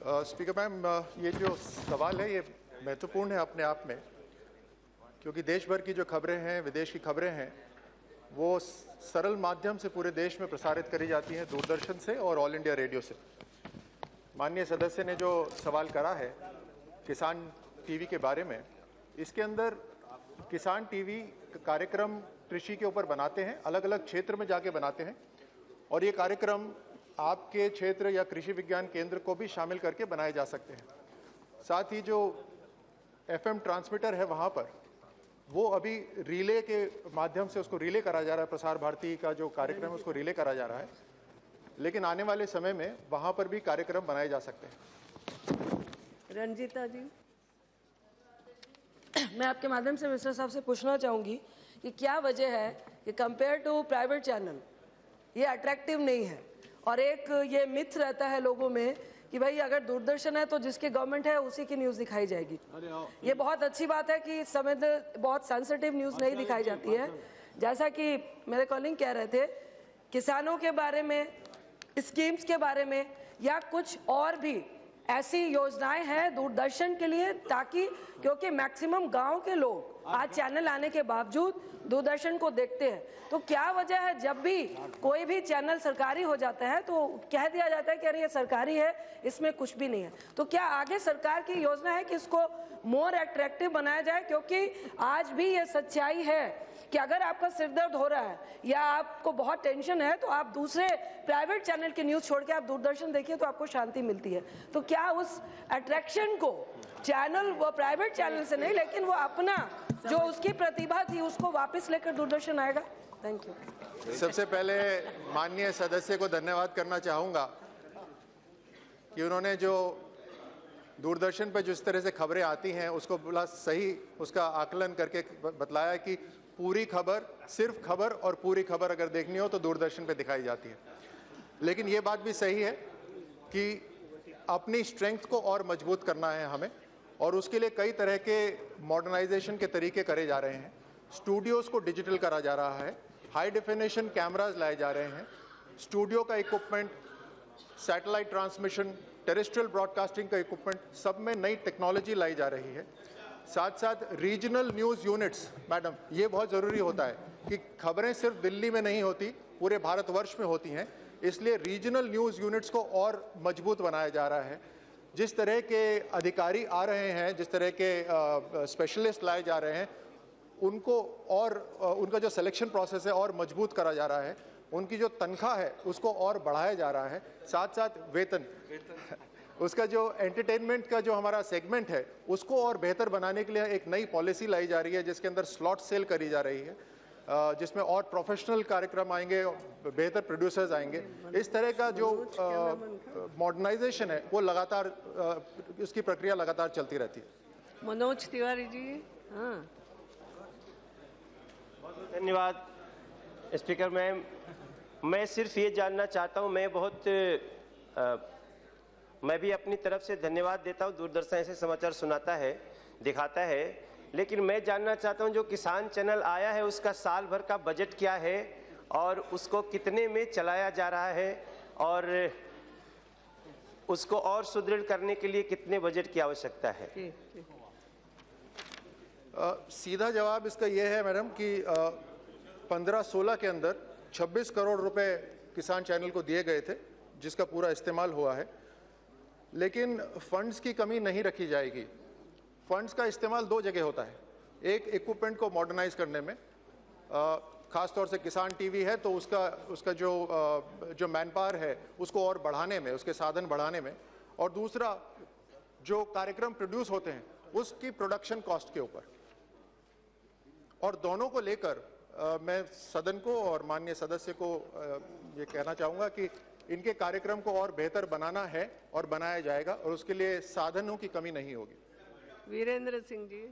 Speaker ma'am, ये जो सवाल है ये महत्वपूर्ण है अपने आप में, क्योंकि देश भर की जो खबरें हैं, विदेश की खबरें हैं, वो सरल माध्यम से पूरे देश में प्रसारित करी जाती हैं, दूरदर्शन से और ऑल इंडिया रेडियो से। माननीय सदस्य ने जो सवाल करा है किसान टीवी के बारे में, इसके अंदर किसान टीवी कार्यक्रम कृषि के ऊपर बनाते हैं, अलग अलग क्षेत्र में जाके बनाते हैं, और ये कार्यक्रम आपके क्षेत्र या कृषि विज्ञान केंद्र को भी शामिल करके बनाए जा सकते हैं। साथ ही जो FM ट्रांसमीटर है वहाँ पर, वो अभी रिले के माध्यम से उसको रिले करा जा रहा है, प्रसार भारती का जो कार्यक्रम है उसको रिले करा जा रहा है, लेकिन आने वाले समय में वहाँ पर भी कार्यक्रम बनाए जा सकते हैं। रंजीता जी, मैं आपके माध्यम से मिस्टर साहब से पूछना चाहूँगी कि क्या वजह है कि कंपेयर टू प्राइवेट चैनल ये अट्रैक्टिव नहीं है, और एक ये मिथ रहता है लोगों में कि भाई अगर दूरदर्शन है तो जिसकी गवर्नमेंट है उसी की न्यूज़ दिखाई जाएगी। ये बहुत अच्छी बात है कि इस समय बहुत सेंसिटिव न्यूज़ नहीं दिखाई जाती है। जैसा कि मेरे कॉलिंग कह रहे थे, किसानों के बारे में, स्कीम्स के बारे में, या कुछ और भी ऐसी योजनाएं हैं दूरदर्शन के लिए, ताकि क्योंकि मैक्सिमम गांव के लोग आज चैनल आने के बावजूद दूरदर्शन को देखते हैं, तो क्या वजह है जब भी कोई भी चैनल सरकारी हो जाता है तो कह दिया जाता है कि अरे ये सरकारी है, इसमें कुछ भी नहीं है। तो क्या आगे सरकार की योजना है कि इसको मोर अट्रैक्टिव बनाया जाए? क्योंकि आज भी ये सच्चाई है कि अगर आपका सिर दर्द हो रहा है या आपको बहुत टेंशन है तो आप दूसरे प्राइवेट चैनल की न्यूज़ छोड़ के आप दूरदर्शन देखिए तो आपको शांति मिलती है। तो क्या उस अट्रैक्शन को चैनल, वो प्राइवेट चैनल से नहीं, लेकिन वो अपना जो उसकी प्रतिभा थी उसको वापस लेकर दूरदर्शन आएगा? Thank you. सबसे पहले माननीय सदस्य को धन्यवाद करना चाहूँगा कि उन्होंने जो दूरदर्शन पर जिस तरह से खबरें आती हैं उसको बड़ा सही उसका आकलन करके बतलाया कि पूरी खबर, सिर्फ खबर और पूरी खबर अगर देखनी हो तो दूरदर्शन पे दिखाई जाती है। लेकिन ये बात भी सही है कि अपनी स्ट्रेंथ को और मजबूत करना है हमें, और उसके लिए कई तरह के मॉडर्नाइजेशन के तरीके करे जा रहे हैं। स्टूडियोज़ को डिजिटल करा जा रहा है, हाई डेफिनेशन कैमराज लाए जा रहे हैं, स्टूडियो का equipment, satellite transmission, terrestrial broadcasting का इक्विपमेंट, सब में नई टेक्नोलॉजी लाई जा रही है। साथ साथ रीजनल न्यूज़ यूनिट्स, मैडम ये बहुत ज़रूरी होता है कि खबरें सिर्फ दिल्ली में नहीं होती, पूरे भारतवर्ष में होती हैं, इसलिए रीजनल न्यूज़ यूनिट्स को और मजबूत बनाया जा रहा है। जिस तरह के अधिकारी आ रहे हैं, जिस तरह के स्पेशलिस्ट लाए जा रहे हैं, उनको और उनका जो सिलेक्शन प्रोसेस है और मजबूत करा जा रहा है, उनकी जो तनख्वाह है उसको और बढ़ाया जा रहा है, साथ साथ वेतन उसका जो एंटरटेनमेंट का जो हमारा सेगमेंट है उसको और बेहतर बनाने के लिए एक नई पॉलिसी लाई जा रही है, जिसके अंदर स्लॉट सेल करी जा रही है, जिसमें और प्रोफेशनल कार्यक्रम आएंगे, बेहतर प्रोड्यूसर्स आएंगे। इस तरह का जो मॉडर्नाइजेशन है वो लगातार उसकी प्रक्रिया लगातार चलती रहती है। मनोज तिवारी जी। हाँ, धन्यवाद स्पीकर मैम। मैं सिर्फ ये जानना चाहता हूँ, मैं भी अपनी तरफ से धन्यवाद देता हूँ, दूरदर्शन ऐसे समाचार सुनाता है, दिखाता है, लेकिन मैं जानना चाहता हूँ जो किसान चैनल आया है उसका साल भर का बजट क्या है और उसको कितने में चलाया जा रहा है, और उसको और सुदृढ़ करने के लिए कितने बजट की आवश्यकता है? सीधा जवाब इसका यह है मैडम कि 15-16 के अंदर 26 करोड़ रुपए किसान चैनल को दिए गए थे, जिसका पूरा इस्तेमाल हुआ है। लेकिन फंड्स की कमी नहीं रखी जाएगी। फंड्स का इस्तेमाल दो जगह होता है, एक इक्विपमेंट को मॉडर्नाइज करने में, ख़ास तौर से किसान टीवी है तो उसका जो मैन पावर है उसको और बढ़ाने में, उसके साधन बढ़ाने में, और दूसरा जो कार्यक्रम प्रोड्यूस होते हैं उसकी प्रोडक्शन कॉस्ट के ऊपर। और दोनों को लेकर मैं सदन को और माननीय सदस्य को ये कहना चाहूँगा कि इनके कार्यक्रम को और बेहतर बनाना है और बनाया जाएगा, और उसके लिए साधनों की कमी नहीं होगी। वीरेंद्र सिंह जी।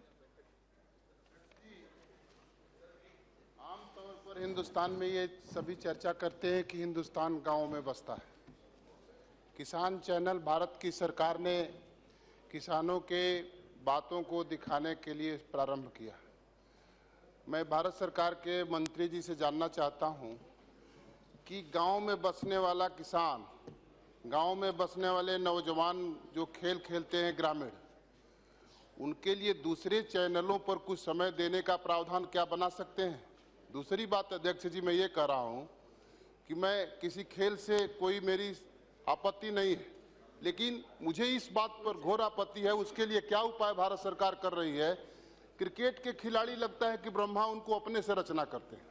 आमतौर पर हिंदुस्तान में ये सभी चर्चा करते हैं कि हिंदुस्तान गांव में बसता है। किसान चैनल भारत की सरकार ने किसानों के बातों को दिखाने के लिए प्रारंभ किया। मैं भारत सरकार के मंत्री जी से जानना चाहता हूं कि गांव में बसने वाला किसान गांव में बसने वाले नौजवान जो खेल खेलते हैं ग्रामीण, उनके लिए दूसरे चैनलों पर कुछ समय देने का प्रावधान क्या बना सकते हैं? दूसरी बात अध्यक्ष जी, मैं ये कह रहा हूं कि मैं किसी खेल से कोई मेरी आपत्ति नहीं है, लेकिन मुझे इस बात पर घोर आपत्ति है, उसके लिए क्या उपाय भारत सरकार कर रही है? क्रिकेट के खिलाड़ी लगता है कि ब्रह्मा उनको अपने से रचना करते हैं,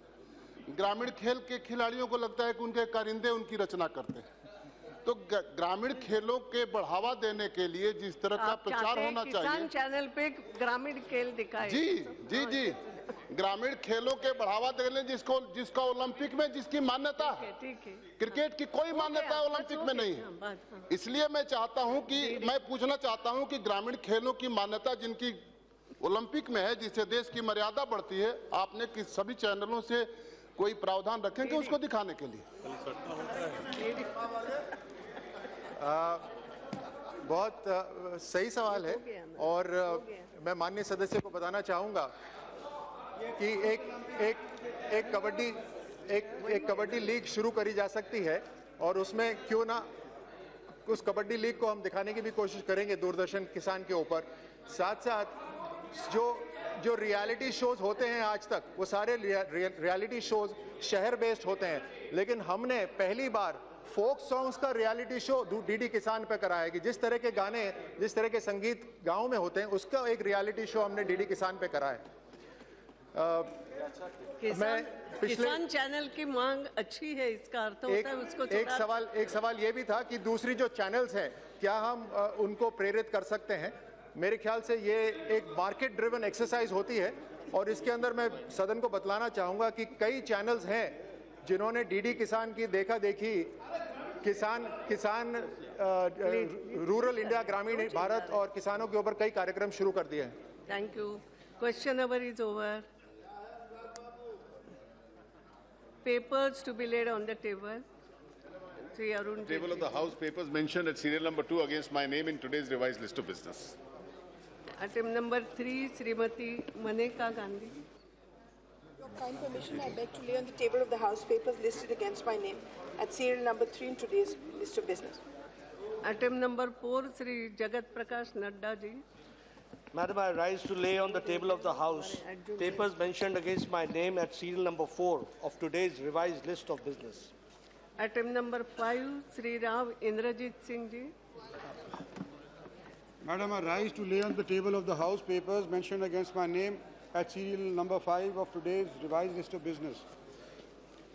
ग्रामीण खेल के खिलाड़ियों को लगता है कि उनके कारिंदे उनकी रचना करते हैं। तो ग्रामीण खेलों के बढ़ावा देने के लिए जिस तरह का प्रचार होना चाहिए, किसान चैनल पे ग्रामीण खेल दिखाए। जी, ग्रामीण खेलों के बढ़ावा देने जिसका ओलंपिक में जिसकी मान्यता है, क्रिकेट की कोई मान्यता ओलंपिक में नहीं है। इसलिए मैं चाहता हूं कि मैं पूछना चाहता हूं कि ग्रामीण खेलों की मान्यता जिनकी ओलंपिक में है, जिससे देश की मर्यादा बढ़ती है, आपने किस सभी चैनलों से कोई प्रावधान रखेंगे उसको दिखाने के लिए? बहुत सही सवाल है और मैं माननीय सदस्य को बताना चाहूंगा कि एक कबड्डी लीग शुरू करी जा सकती है और उसमें क्यों ना उस कबड्डी लीग को हम दिखाने की भी कोशिश करेंगे दूरदर्शन किसान के ऊपर। साथ साथ जो रियलिटी शोज होते हैं आज तक, वो सारे रियलिटी शोज शहर बेस्ड होते हैं, लेकिन हमने पहली बार फोक सॉन्ग्स का रियलिटी शो डीडी किसान पे कराया कि जिस तरह के गाने, जिस तरह के संगीत गांव में होते हैं, उसका एक रियलिटी शो हमने डीडी किसान पे कराया। किसान चैनल की मांग अच्छी है, इसका अर्थ होता है उसको एक सवाल ये भी था कि दूसरी जो चैनल्स हैं क्या हम उनको प्रेरित कर सकते हैं। मेरे ख्याल से ये एक मार्केट ड्रिवन एक्सरसाइज होती है और इसके अंदर मैं सदन को बतलाना चाहूंगा कि कई चैनल्स हैं जिन्होंने डीडी किसान की देखा देखी किसान रूरल इंडिया, ग्रामीण भारत और किसानों के ऊपर कई कार्यक्रम शुरू कर दिए हैं। Thank you. Question number is over. Papers to be laid on the table. Sri Arun Jaitley. Table of the House, papers mentioned at serial number 2 against my name in today's revised list of business. Item number 3, Srimati Maneka Gandhi. Your kind permission, I beg to lay on the table of the House papers listed against my name at serial number 3 in today's list of business. Item number 4, Sri Jagat Prakash Nadda ji. Madam, I rise to lay on the table of the House papers mentioned against my name at serial number 4 of today's revised list of business. Item number 5, Sri Rav Indrajit Singh ji. Madam, I rise to lay on the table of the House papers mentioned against my name at serial number 5 of today's revised list of business.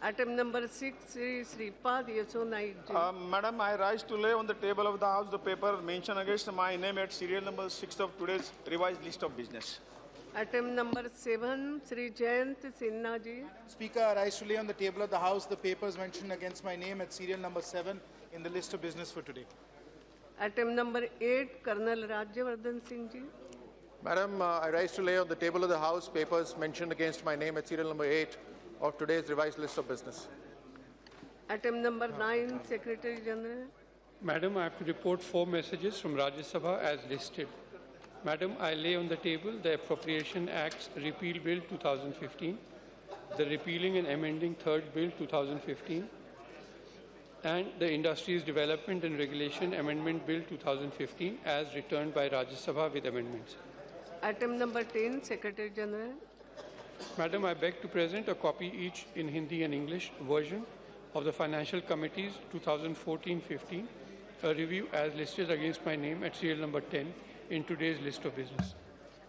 Item number 6, Sri Sripad Yeso Naik ji. Madam, I rise to lay on the table of the House the paper mentioned against my name at serial number 6 of today's revised list of business. Item number 7, Sri Jayant Sinha ji. Speaker, I rise to lay on the table of the House the papers mentioned against my name at serial number 7 in the list of business for today. Item number 8, Colonel Rajyavardhan Singh ji. Madam, I rise to lay on the table of the House papers mentioned against my name at serial number 8 of today's revised list of business. Item number 9, Secretary General. Madam, I have to report 4 messages from Rajya Sabha as listed. Madam, I lay on the table the Appropriation Acts Repeal Bill 2015, the Repealing and Amending Third Bill 2015, and the Industries Development and Regulation Amendment Bill 2015 as returned by Rajya Sabha with amendments. Item number 10, Secretary General. Madam, I beg to present a copy each in Hindi and English version of the Financial Committee's 2014-15, a review as listed against my name at serial number 10 in today's list of business.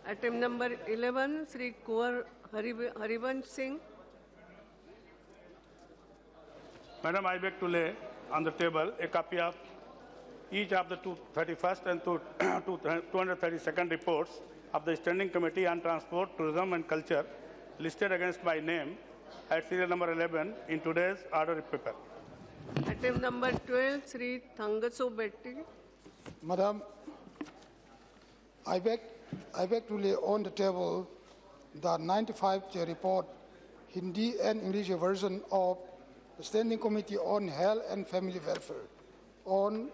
Item number 11, Sri Kuwar Harivansh Singh. Madam, I beg to lay on the table a copy of each of the 231st and 232nd reports of the Standing Committee on Transport, Tourism and Culture listed against my name at serial number 11 in today's order of paper. Item number 12, Sri Thangaso Betty. Madam, I beg to lay on the table the 95th report, Hindi and English version of the Standing Committee on Health and Family Welfare on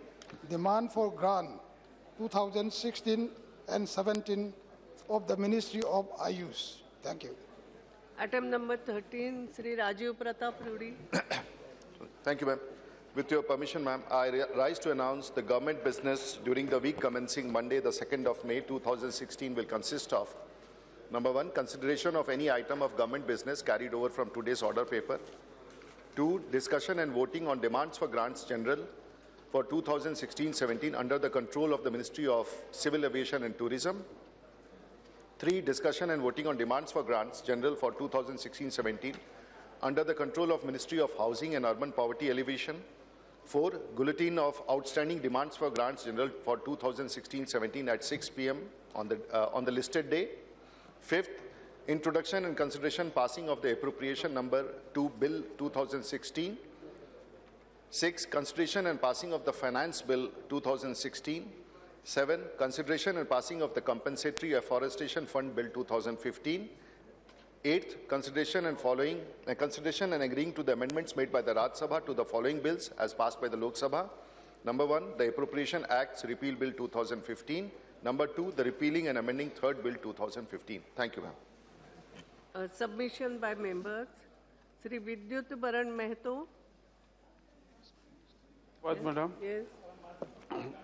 demand for grant 2016 and 17 of the Ministry of Ayush. Thank you. Item number 13, Sri Rajiv Pratap Rudi. Thank you, ma'am. With your permission, ma'am, I rise to announce the government business during the week commencing Monday, the 2nd of May 2016 will consist of: Number 1, consideration of any item of government business carried over from today's order paper. 2, discussion and voting on demands for grants general for 2016-17 under the control of the Ministry of Civil Aviation and Tourism. 3, discussion and voting on demands for grants general for 2016-17 under the control of Ministry of Housing and Urban Poverty Alleviation. 4, bulletin of outstanding demands for grants general for 2016-17 at 6 p.m. on the listed day. 5th, introduction and consideration passing of the appropriation number 2 Bill 2016. 6, consideration and passing of the Finance Bill 2016. 7, consideration and passing of the Compensatory Afforestation Fund Bill 2015. 8th, consideration and agreeing to the amendments made by the Rajya Sabha to the following bills as passed by the Lok Sabha. Number 1, the Appropriation Acts Repeal Bill 2015. Number 2, the repealing and amending 3rd Bill 2015. Thank you, ma'am. Submission by members. Sri Vidyut Baran Mehto. Madam, Yes.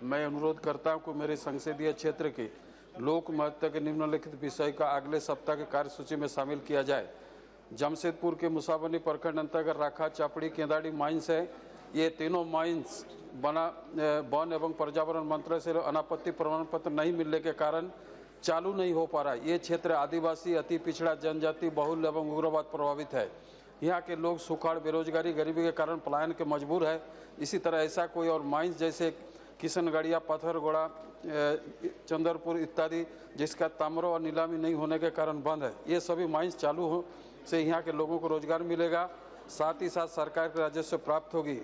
मैं अनुरोध करता हूं कि मेरे संसदीय क्षेत्र के लोक महत्व के निम्नलिखित विषय का अगले सप्ताह के कार्यसूची में शामिल किया जाए। जमशेदपुर के मुसाबनी प्रखंड अंतर्गत राखा, चापड़ी, केंदाड़ी माइंस है। ये तीनों माइंस वन एवं पर्यावरण मंत्रालय से अनापत्ति प्रमाण पत्र नहीं मिलने के कारण चालू नहीं हो पा रहा। ये क्षेत्र आदिवासी, अति पिछड़ा, जनजाति बहुल एवं उग्रवाद प्रभावित है। यहाँ के लोग सुखाड़, बेरोजगारी, गरीबी के कारण पलायन के मजबूर है। इसी तरह ऐसा कोई और माइंस जैसे किशनगढ़िया, पत्थरगोड़ा, चंद्रपुर इत्यादि जिसका ताम्र और नीलामी नहीं होने के कारण बंद है। ये सभी माइंस चालू हो से यहाँ के लोगों को रोजगार मिलेगा, साथ ही साथ सरकार के राजस्व प्राप्त होगी।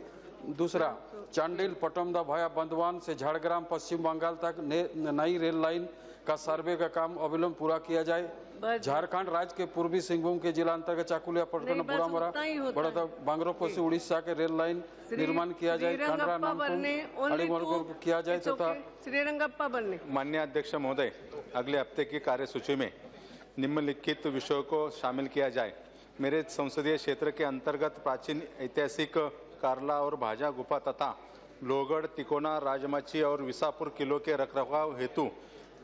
दूसरा, चांडिल, पटमदा, भाया, बंदवान से झाड़ग्राम पश्चिम बंगाल तक नई रेल लाइन का सर्वे का काम अविलंब पूरा किया जाए। झारखंड राज्य के पूर्वी सिंहभूम के जिला अंतर्गत चाकुलिया, पटना, बुरामरा, बड़ौदा, बांगरोपो से उड़ीसा के रेल लाइन निर्माण किया जाए। कांडरा, नामकुम, अलीमोड़ किया जाए तथा श्रीरंगप्पा बनने। माननीय अध्यक्ष महोदय, अगले हफ्ते की कार्यसूची में निम्नलिखित विषयों को शामिल किया जाए। मेरे संसदीय क्षेत्र के अंतर्गत प्राचीन ऐतिहासिक कार्ला और भाजा गुफा तथा लोहगढ़, तिकोना, राजमाची और विसापुर किलों के रखरखाव हेतु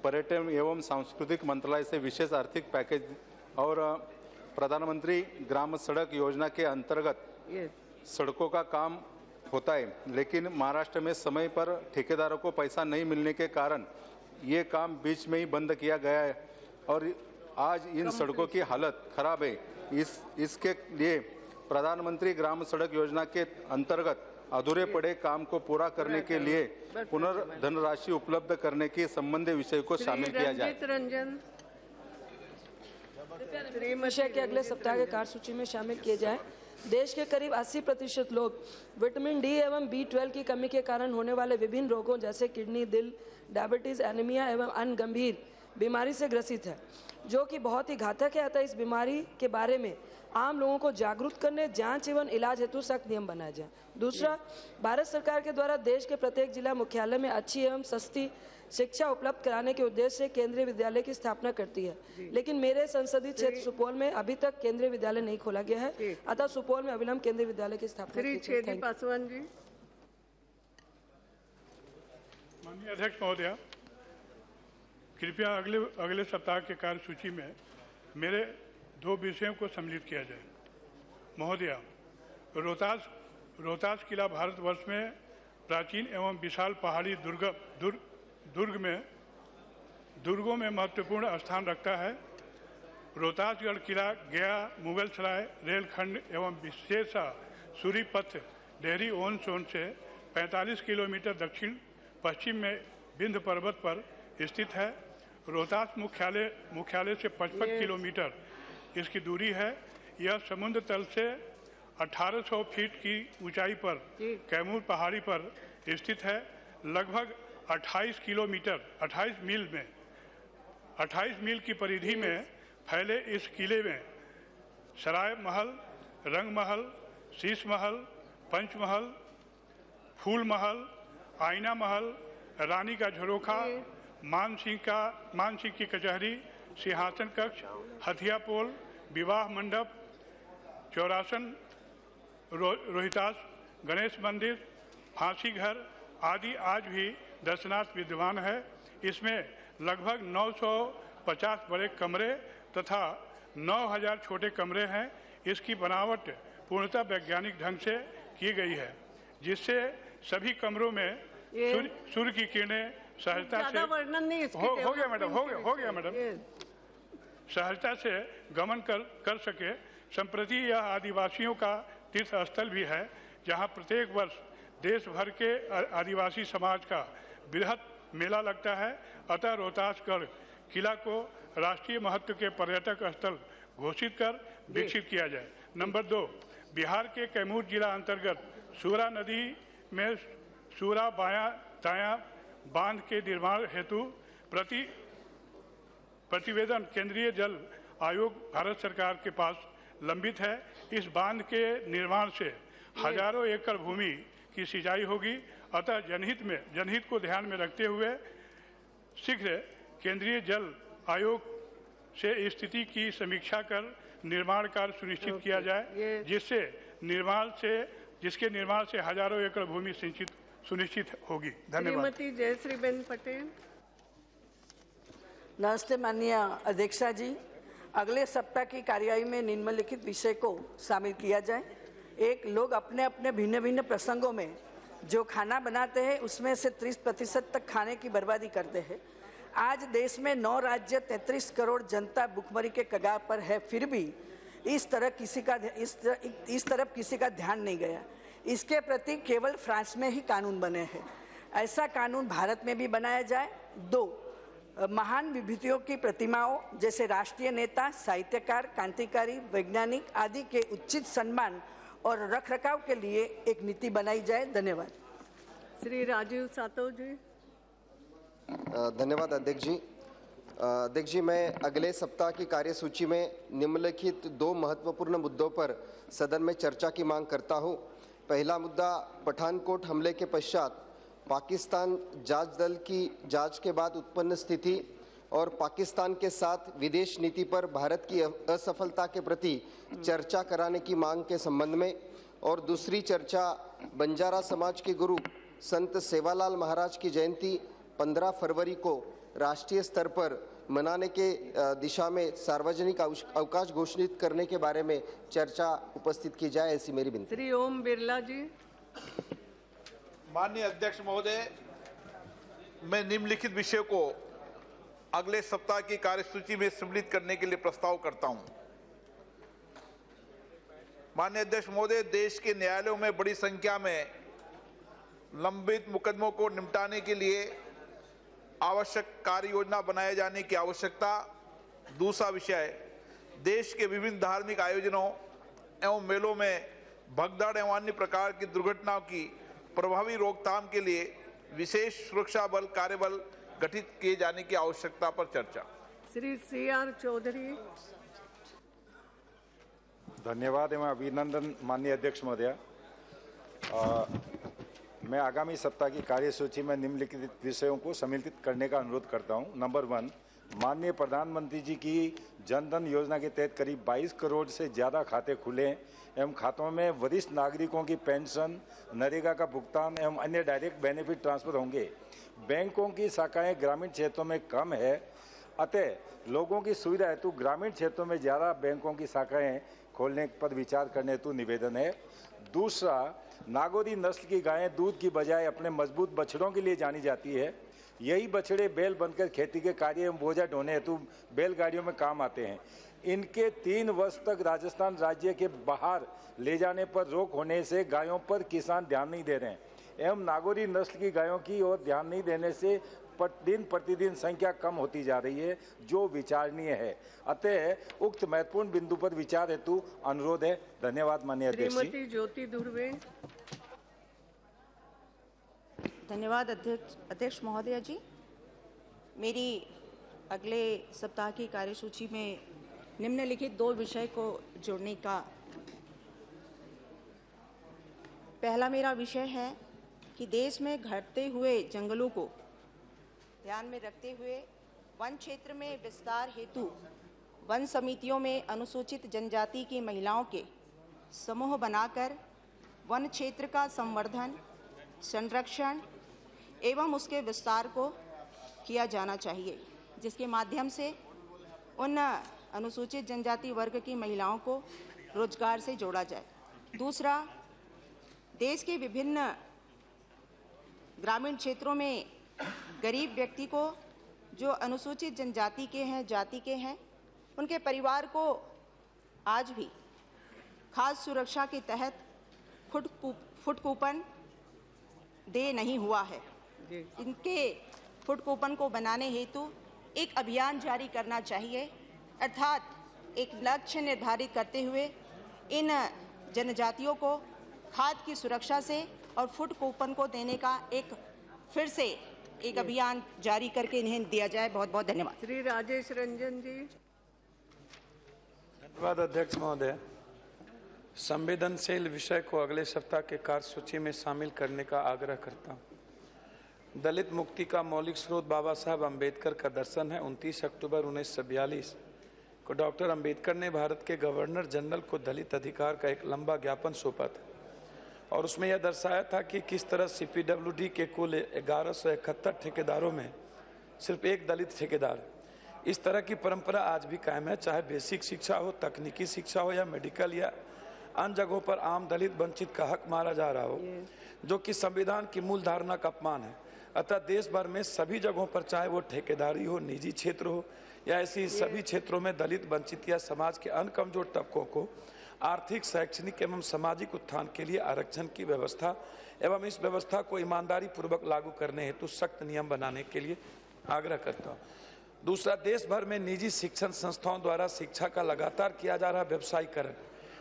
पर्यटन एवं सांस्कृतिक मंत्रालय से विशेष आर्थिक पैकेज और प्रधानमंत्री ग्राम सड़क योजना के अंतर्गत सड़कों का काम होता है, लेकिन महाराष्ट्र में समय पर ठेकेदारों को पैसा नहीं मिलने के कारण ये काम बीच में ही बंद किया गया है और आज इन सड़कों की हालत खराब है। इसके लिए प्रधानमंत्री ग्राम सड़क योजना के अंतर्गत अधूरे पड़े काम को पूरा करने के लिए पुनर्धनराशि उपलब्ध करने के संबंधी विषय को शामिल किया जाए। विषय के अगले सप्ताह के कार्यसूची में शामिल किए जाए। देश के करीब 80% लोग विटामिन डी एवं B12 की कमी के कारण होने वाले विभिन्न रोगों जैसे किडनी, दिल, डायबिटीज, एनीमिया एवं अन्य गंभीर बीमारी से ग्रसित है, जो कि बहुत ही घातक है। अतः इस बीमारी के बारे में आम लोगों को जागरूक करने, जांच एवं इलाज हेतु सख्त नियम बनाए जाए। दूसरा, भारत सरकार के द्वारा देश के प्रत्येक जिला मुख्यालय में अच्छी एवं सस्ती शिक्षा उपलब्ध कराने के उद्देश्य से केंद्रीय विद्यालय की स्थापना करती है, लेकिन मेरे संसदीय क्षेत्र सुपौल में अभी तक केंद्रीय विद्यालय नहीं खोला गया है। अतः सुपौल में अविलंब केंद्रीय विद्यालय की स्थापना की जाए। पासवान जी। माननीय अध्यक्ष महोदय, कृपया अगले सप्ताह के कार्यसूची में मेरे 2 विषयों को सम्मिलित किया जाए। महोदय, रोहतास किला भारतवर्ष में प्राचीन एवं विशाल पहाड़ी दुर्गों में महत्वपूर्ण स्थान रखता है। रोहतासगढ़ किला गया, मुगल सराय रेलखंड एवं विशेषा सूरी पथ डेहरी ओन सोन से 45 किलोमीटर दक्षिण पश्चिम में विंध्य पर्वत पर स्थित है। रोहतास मुख्यालय से 55 किलोमीटर इसकी दूरी है। यह समुद्र तल से 1800 फीट की ऊंचाई पर कैमूर पहाड़ी पर स्थित है। लगभग 28 मील की परिधि में फैले इस किले में सराय महल, रंग महल, शीश महल, पंच महल, फूल महल, आईना महल, रानी का झरोखा, मान सिंह की कचहरी, सिंहासन कक्ष, हथिया पोल, विवाह मंडप, चौरासन, रोहितास गणेश मंदिर, फांसी घर आदि आज भी दर्शनार्थ विद्यमान है। इसमें लगभग 950 बड़े कमरे तथा 9000 छोटे कमरे हैं। इसकी बनावट पूर्णतः वैज्ञानिक ढंग से की गई है, जिससे सभी कमरों में सूर्य की किरणें सहजता से वर्णन नहीं हो गया मैडम सहजता से गमन कर सके। संप्रति यह आदिवासियों का तीर्थ स्थल भी है, जहां प्रत्येक वर्ष देश भर के आदिवासी समाज का बृहद मेला लगता है। अतः रोहतासगढ़ किला को राष्ट्रीय महत्व के पर्यटक स्थल घोषित कर विकसित किया जाए। नंबर 2, बिहार के कैमूर जिला अंतर्गत सूरा नदी में सूरा बायां दायां बांध के निर्माण हेतु प्रतिवेदन केंद्रीय जल आयोग भारत सरकार के पास लंबित है। इस बांध के निर्माण से हजारों एकड़ भूमि की सिंचाई होगी। अतः जनहित को ध्यान में रखते हुए शीघ्र केंद्रीय जल आयोग से स्थिति की समीक्षा कर निर्माण कार्य सुनिश्चित किया जाए, जिसके निर्माण से हजारों एकड़ भूमि सुनिश्चित होगी। धन्यवाद। श्रीमती जयश्रीबेन पटेल। नमस्ते माननीय अध्यक्षा जी, अगले सप्ताह की कार्यवाही में निम्नलिखित विषय को शामिल किया जाए। एक, लोग अपने अपने भिन्न भिन्न प्रसंगों में जो खाना बनाते हैं उसमें से 30% तक खाने की बर्बादी करते हैं। आज देश में 9 राज्य 33 करोड़ जनता भुखमरी के कगार पर है, फिर भी इस तरफ किसी का ध्यान नहीं गया। इसके प्रति केवल फ्रांस में ही कानून बने हैं। ऐसा कानून भारत में भी बनाया जाए। 2, महान विभूतियों की प्रतिमाओं जैसे राष्ट्रीय नेता, साहित्यकार, क्रांतिकारी, वैज्ञानिक आदि के उचित सम्मान और रखरखाव के लिए एक नीति बनाई जाए। धन्यवाद। श्री राजीव सातव जी। धन्यवाद अध्यक्ष जी। अध्यक्ष जी, मैं अगले सप्ताह की कार्यसूची में निम्नलिखित 2 महत्वपूर्ण मुद्दों पर सदन में चर्चा की मांग करता हूं। पहला मुद्दा, पठानकोट हमले के पश्चात पाकिस्तान जांच दल की जांच के बाद उत्पन्न स्थिति और पाकिस्तान के साथ विदेश नीति पर भारत की असफलता के प्रति चर्चा कराने की मांग के संबंध में, और दूसरी चर्चा बंजारा समाज के गुरु संत सेवालाल महाराज की जयंती 15 फरवरी को राष्ट्रीय स्तर पर मनाने के दिशा में सार्वजनिक अवकाश घोषित करने के बारे में चर्चा उपस्थित की जाए, ऐसी मेरी विनती। श्री ओम बिरला जी। माननीय अध्यक्ष महोदय, मैं निम्नलिखित विषय को अगले सप्ताह की कार्यसूची में सम्मिलित करने के लिए प्रस्ताव करता हूं। माननीय अध्यक्ष महोदय, देश के न्यायालयों में बड़ी संख्या में लंबित मुकदमों को निपटाने के लिए आवश्यक कार्य योजना बनाए जाने की आवश्यकता। दूसरा विषय, देश के विभिन्न धार्मिक आयोजनों एवं मेलों में भगदड़ एवं अन्य प्रकार की दुर्घटनाओं की प्रभावी रोकथाम के लिए विशेष सुरक्षा बल कार्यबल गठित किए जाने की आवश्यकता पर चर्चा। श्री CR चौधरी। धन्यवाद एवं अभिनंदन माननीय अध्यक्ष महोदय। मैं आगामी सप्ताह की कार्यसूची में निम्नलिखित विषयों को सम्मिलित करने का अनुरोध करता हूं। नंबर 1, माननीय प्रधानमंत्री जी की जनधन योजना के तहत करीब 22 करोड़ से ज़्यादा खाते खुले एवं खातों में वरिष्ठ नागरिकों की पेंशन, नरेगा का भुगतान एवं अन्य डायरेक्ट बेनिफिट ट्रांसफर होंगे। बैंकों की शाखाएं ग्रामीण क्षेत्रों में कम है, अतः लोगों की सुविधा हेतु ग्रामीण क्षेत्रों में ज़्यादा बैंकों की शाखाएं खोलने पर विचार करने हेतु निवेदन है। दूसरा, नागौरी नस्ल की गायें दूध की बजाय अपने मजबूत बछड़ों के लिए जानी जाती है। यही बछड़े बैल बनकर खेती के कार्य एवं बोझा ढोने हेतु बैलगाड़ियों में काम आते हैं। इनके 3 वर्ष तक राजस्थान राज्य के बाहर ले जाने पर रोक होने से गायों पर किसान ध्यान नहीं दे रहे हैं एवं नागौरी नस्ल की गायों की ओर ध्यान नहीं देने से दिन प्रतिदिन संख्या कम होती जा रही है, जो विचारणीय है। अतः उक्त महत्वपूर्ण बिंदु पर विचार हेतु अनुरोध है। धन्यवाद माननीय अध्यक्ष जी। श्रीमती ज्योति धुर्वे। धन्यवाद अध्यक्ष महोदय जी। मेरी अगले सप्ताह की कार्यसूची में निम्नलिखित 2 विषय को जोड़ने का पहला मेरा विषय है कि देश में घटते हुए जंगलों को ध्यान में रखते हुए वन क्षेत्र में विस्तार हेतु वन समितियों में अनुसूचित जनजाति की महिलाओं के समूह बनाकर वन क्षेत्र का संवर्धन संरक्षण एवं उसके विस्तार को किया जाना चाहिए, जिसके माध्यम से उन अनुसूचित जनजाति वर्ग की महिलाओं को रोजगार से जोड़ा जाए। दूसरा, देश के विभिन्न ग्रामीण क्षेत्रों में गरीब व्यक्ति को जो अनुसूचित जनजाति के हैं, जाति के हैं, उनके परिवार को आज भी खाद्य सुरक्षा के तहत फूड कूपन दे नहीं हुआ है। इनके फूड कूपन को बनाने हेतु एक अभियान जारी करना चाहिए, अर्थात एक लक्ष्य निर्धारित करते हुए इन जनजातियों को खाद्य की सुरक्षा से और फूड कूपन को देने का एक फिर से एक अभियान जारी करके इन्हें दिया जाए। बहुत बहुत धन्यवाद। श्री राजेश रंजन जी। धन्यवाद अध्यक्ष महोदय। संवेदनशील विषय को अगले सप्ताह के कार्यसूची में शामिल करने का आग्रह करता हूँ। दलित मुक्ति का मौलिक स्रोत बाबा साहब अम्बेडकर का दर्शन है। 29 अक्टूबर 1942 को डॉक्टर अम्बेडकर ने भारत के गवर्नर जनरल को दलित अधिकार का एक लंबा ज्ञापन सौंपा था और उसमें यह दर्शाया था कि किस तरह CPWD के कुल 1171 ठेकेदारों में सिर्फ एक दलित ठेकेदार। इस तरह की परंपरा आज भी कायम है, चाहे बेसिक शिक्षा हो, तकनीकी शिक्षा हो या मेडिकल या अन्य जगहों पर आम दलित वंचित का हक मारा जा रहा हो, जो कि संविधान की मूल धारणा का अपमान है। अतः देश भर में सभी जगहों पर, चाहे वो ठेकेदारी हो, निजी क्षेत्र हो या ऐसी सभी क्षेत्रों में दलित, वंचित या समाज के अन्य कमजोर तबकों को आर्थिक, शैक्षणिक एवं सामाजिक उत्थान के लिए आरक्षण की व्यवस्था एवं इस व्यवस्था को ईमानदारी पूर्वक लागू करने हेतु सख्त नियम बनाने के लिए आग्रह करता हूँ। दूसरा, देश भर में निजी शिक्षण संस्थाओं द्वारा शिक्षा का लगातार किया जा रहा व्यवसायीकरण,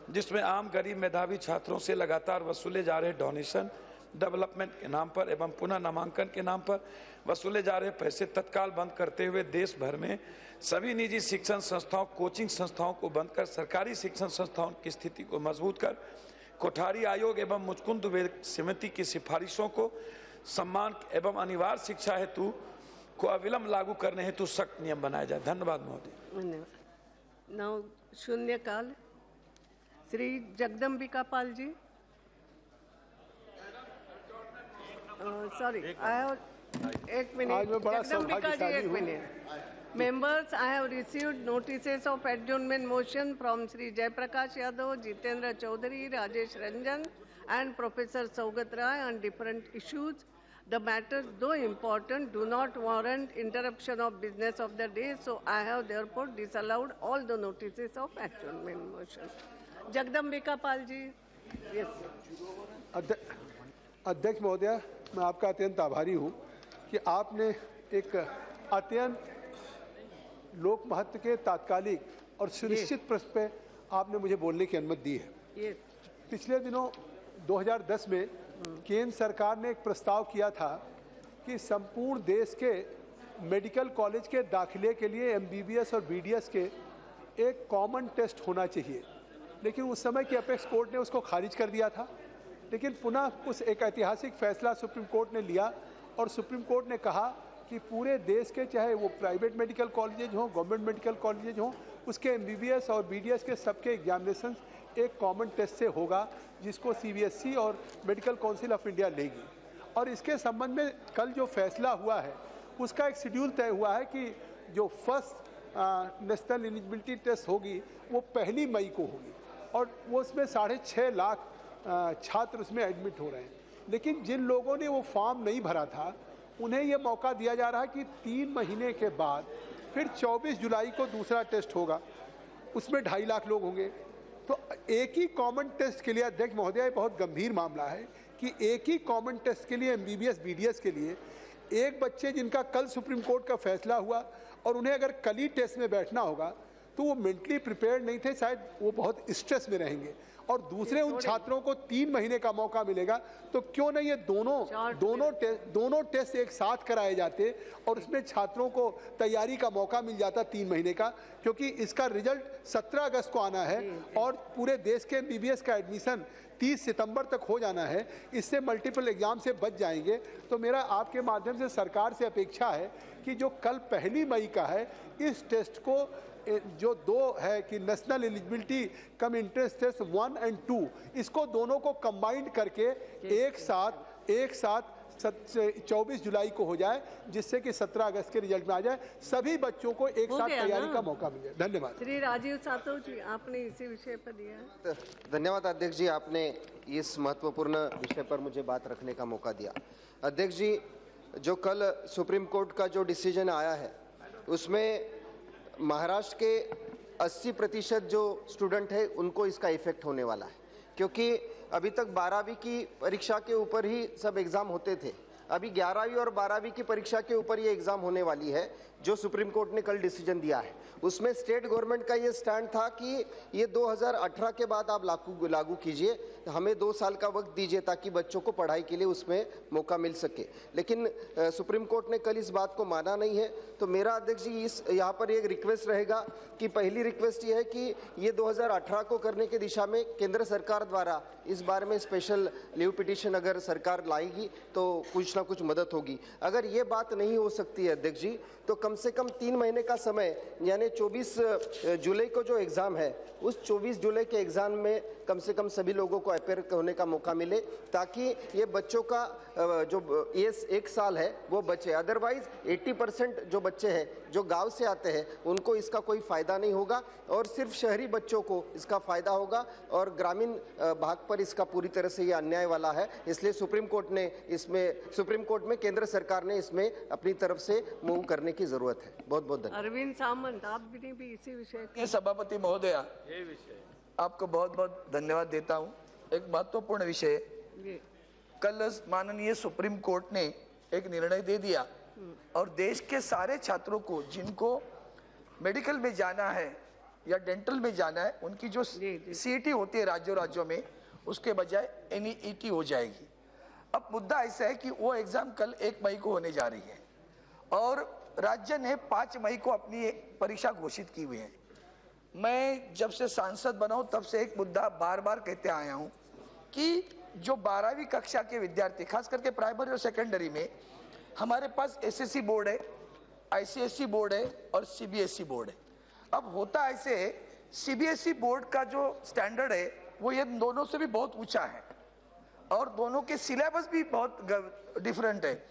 जिसमें आम गरीब मेधावी छात्रों से लगातार वसूले जा रहे डोनेशन, डेवलपमेंट के नाम पर एवं पुनः नामांकन के नाम पर वसूले जा रहे पैसे तत्काल बंद करते हुए देश भर में सभी निजी शिक्षण संस्थाओं, कोचिंग संस्थाओं को बंद कर सरकारी शिक्षण संस्थाओं की स्थिति को मजबूत कर कोठारी आयोग एवं मुचकुंद समिति की सिफारिशों को सम्मान एवं अनिवार्य शिक्षा हेतु को अविलंब लागू करने हेतु सख्त नियम बनाया जाए। धन्यवाद महोदय। धन्यवाद। नाउ शून्यकाल। Shri Jagdambika Pal ji. Sorry, I have 1 minute. Jagdambika ji, 1 minute. Members, I have received notices of adjournment motion from Sri Jaiprakash Yadav, Jitendra Chaudhary, Rajesh Ranjan, and Professor Saugat Rai on different issues. The matters, though important, do not warrant interruption of business of the day, so I have therefore disallowed all the notices of adjournment motion. Jagdambika Pal ji. Yes. अध्यक्ष महोदय, मैं आपका अत्यंत आभारी हूँ कि आपने एक अत्यंत लोक महत्व के तात्कालिक और सुनिश्चित प्रश्न पे आपने मुझे बोलने की अनुमति दी है। पिछले दिनों 2010 में केंद्र सरकार ने एक प्रस्ताव किया था कि संपूर्ण देश के मेडिकल कॉलेज के दाखिले के लिए MBBS और BDS के एक कॉमन टेस्ट होना चाहिए, लेकिन उस समय की अपेक्स कोर्ट ने उसको खारिज कर दिया था। लेकिन पुनः उस एक ऐतिहासिक फैसला सुप्रीम कोर्ट ने लिया और सुप्रीम कोर्ट ने कहा कि पूरे देश के, चाहे वो प्राइवेट मेडिकल कॉलेजेज हों, गवर्नमेंट मेडिकल कॉलेजेज हों, उसके MBBS और BDS के सबके एग्जामिनेशन एक कॉमन टेस्ट से होगा, जिसको CBSE और मेडिकल काउंसिल ऑफ इंडिया लेगी। और इसके संबंध में कल जो फैसला हुआ है उसका एक शेड्यूल तय हुआ है कि जो फर्स्ट नेशनल एलिजिबिलिटी टेस्ट होगी वो 1 मई को होगी और वो उसमें 6.5 लाख छात्र उसमें एडमिट हो रहे हैं। लेकिन जिन लोगों ने वो फॉर्म नहीं भरा था उन्हें ये मौका दिया जा रहा है कि 3 महीने के बाद फिर 24 जुलाई को दूसरा टेस्ट होगा, उसमें 2.5 लाख लोग होंगे। तो एक ही कॉमन टेस्ट के लिए, अध्यक्ष महोदय, बहुत गंभीर मामला है कि एक ही कॉमन टेस्ट के लिए MBBS BDS के लिए एक बच्चे जिनका कल सुप्रीम कोर्ट का फैसला हुआ और उन्हें अगर कल ही टेस्ट में बैठना होगा तो वो मेंटली प्रिपेयर्ड नहीं थे, शायद वो बहुत स्ट्रेस में रहेंगे, और दूसरे उन छात्रों को 3 महीने का मौका मिलेगा। तो क्यों नहीं ये दोनों टेस्ट एक साथ कराए जाते और उसमें छात्रों को तैयारी का मौका मिल जाता 3 महीने का, क्योंकि इसका रिजल्ट 17 अगस्त को आना है और पूरे देश के MBBS का एडमिशन 30 सितंबर तक हो जाना है। इससे मल्टीपल एग्जाम से बच जाएंगे। तो मेरा आपके माध्यम से सरकार से अपेक्षा है कि जो कल 1 मई का है, इस टेस्ट को जो 2 है कि national eligibility cum entrance test 1 और 2, इसको दोनों को कंबाइंड करके एक साथ एक साथ 24 जुलाई को हो जाए, जिससे कि 17 अगस्त के रिजल्ट में आ जाए, सभी बच्चों को एक साथ तैयारी का मौका मिले। धन्यवाद। श्री राजीव सातव जी, आपने इसी विषय पर दिया है। धन्यवाद अध्यक्ष जी, आपने इस महत्वपूर्ण विषय पर मुझे बात रखने का मौका दिया। अध्यक्ष जी, जो कल सुप्रीम कोर्ट का जो डिसीजन आया है उसमें महाराष्ट्र के 80% जो स्टूडेंट है उनको इसका इफेक्ट होने वाला है, क्योंकि अभी तक 12वीं की परीक्षा के ऊपर ही सब एग्जाम होते थे। अभी 11वीं और 12वीं की परीक्षा के ऊपर ये एग्जाम होने वाली है। जो सुप्रीम कोर्ट ने कल डिसीजन दिया है उसमें स्टेट गवर्नमेंट का ये स्टैंड था कि ये 2018 के बाद आप लागू कीजिए, हमें 2 साल का वक्त दीजिए ताकि बच्चों को पढ़ाई के लिए उसमें मौका मिल सके। लेकिन सुप्रीम कोर्ट ने कल इस बात को माना नहीं है। तो मेरा अध्यक्ष जी इस यहाँ पर एक रिक्वेस्ट रहेगा कि पहली रिक्वेस्ट ये है कि ये 2018 को करने की दिशा में केंद्र सरकार द्वारा इस बारे में स्पेशल लीव पिटीशन अगर सरकार लाएगी तो कुछ ना कुछ मदद होगी। अगर ये बात नहीं हो सकती है अध्यक्ष जी, तो कम से कम 3 महीने का समय, यानी 24 जुलाई को जो एग्ज़ाम है उस 24 जुलाई के एग्ज़ाम में कम से कम सभी लोगों को अपेयर होने का मौका मिले, ताकि ये बच्चों का जो ये 1 साल है वो बचे। अदरवाइज 80% जो बच्चे हैं जो गांव से आते हैं उनको इसका कोई फ़ायदा नहीं होगा और सिर्फ शहरी बच्चों को इसका फ़ायदा होगा और ग्रामीण भाग पर इसका पूरी तरह से ये अन्याय वाला है। इसलिए सुप्रीम कोर्ट में केंद्र सरकार ने इसमें अपनी तरफ से मूव करने की जरूरत है। बहुत बहुत धन्यवाद। अरविंद सामंत, आप भी इसी विषय के सभापति महोदया, आपको बहुत बहुत धन्यवाद देता हूं। एक महत्वपूर्ण विषय, कल माननीय सुप्रीम कोर्ट ने एक निर्णय दे दिया और देश के सारे छात्रों को जिनको मेडिकल में जाना है या डेंटल में जाना है उनकी जो सीईटी होती है राज्यों में, उसके बजाय एनईईटी हो जाएगी। अब मुद्दा ऐसा है कि वो एग्जाम कल 1 मई को होने जा रही है और राज्य ने 5 मई को अपनी परीक्षा घोषित की हुई है। मैं जब से सांसद बना हूं तब से एक मुद्दा बार बार कहते आया हूं कि जो 12वीं कक्षा के विद्यार्थी, खास करके प्राइमरी और सेकेंडरी में, हमारे पास एसएससी बोर्ड है, आईसीएसई बोर्ड है और सीबीएसई बोर्ड है। अब होता ऐसे, सीबीएसई बोर्ड का जो स्टैंडर्ड है वो ये दोनों से भी बहुत ऊंचा है और दोनों के सिलेबस भी बहुत डिफरेंट है।